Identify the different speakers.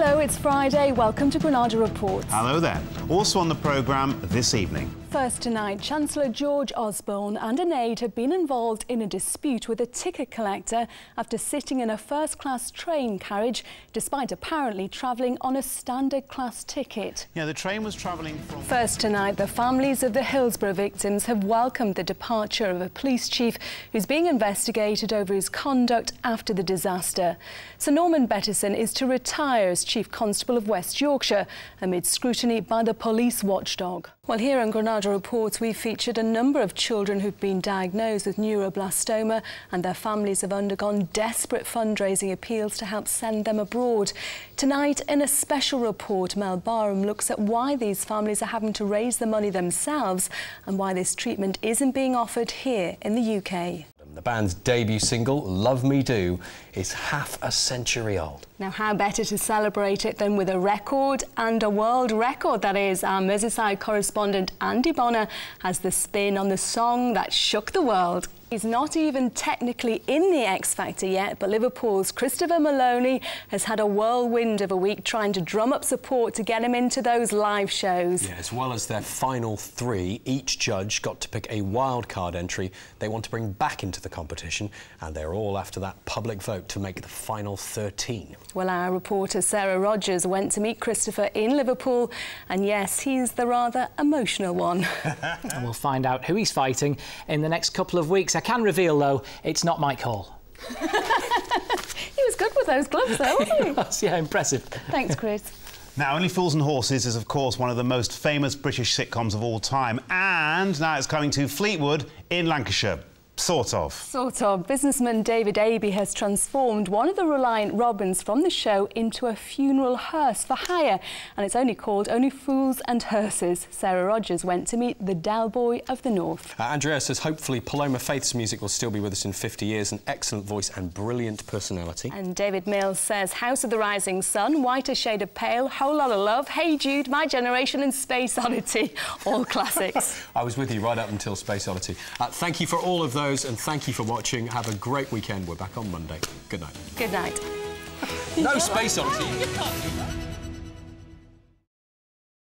Speaker 1: Hello, it's Friday. Welcome to Granada Reports.
Speaker 2: Hello there. Also on the programme this evening.
Speaker 1: First tonight, Chancellor George Osborne and an aide have been involved in a dispute with a ticket collector after sitting in a first-class train carriage, despite apparently travelling on a standard-class ticket.
Speaker 2: Yeah, the train was travelling from...
Speaker 1: First tonight, the families of the Hillsborough victims have welcomed the departure of a police chief who's being investigated over his conduct after the disaster. Sir Norman Bettison is to retire as Chief Constable of West Yorkshire amid scrutiny by the police watchdog. Well, here on Granada Reports, we've featured a number of children who've been diagnosed with neuroblastoma, and their families have undergone desperate fundraising appeals to help send them abroad. Tonight, in a special report, Mel Barham looks at why these families are having to raise the money themselves and why this treatment isn't being offered here in the UK.
Speaker 3: The band's debut single, Love Me Do, is half a century old.
Speaker 1: Now, how better to celebrate it than with a record, and a world record, that is. Our Merseyside correspondent Andy Bonner has the spin on the song that shook the world. He's not even technically in the X Factor yet, but Liverpool's Christopher Maloney has had a whirlwind of a week trying to drum up support to get him into those live shows.
Speaker 3: Yeah, as well as their final three, each judge got to pick a wildcard entry they want to bring back into the competition, and they're all after that public vote to make the final 13.
Speaker 1: Well, our reporter Sarah Rogers went to meet Christopher in Liverpool, and yes, he's the rather emotional one.
Speaker 4: And we'll find out who he's fighting in the next couple of weeks. I can reveal, though, it's not Mike Hall.
Speaker 1: He was good with those gloves, though, wasn't he?
Speaker 4: Yes, yeah, impressive.
Speaker 1: Thanks, Chris.
Speaker 2: Now, Only Fools and Horses is, of course, one of the most famous British sitcoms of all time, and now it's coming to Fleetwood in Lancashire. Sort of.
Speaker 1: Sort of. Businessman David Aby has transformed one of the Reliant Robins from the show into a funeral hearse for hire, and it's only called Only Fools and Hearses. Sarah Rogers went to meet the Del Boy of the North.
Speaker 3: Andrea says hopefully Paloma Faith's music will still be with us in 50 years. An excellent voice and brilliant personality.
Speaker 1: And David Mills says House of the Rising Sun, Whiter Shade of Pale, Whole Lotta Love, Hey Jude, My Generation and Space Oddity. All classics.
Speaker 3: I was with you right up until Space Oddity. Thank you for all of those, and thank you for watching. Have a great weekend. We're back on Monday. Good night.
Speaker 1: Good night.
Speaker 3: No Space Oddity.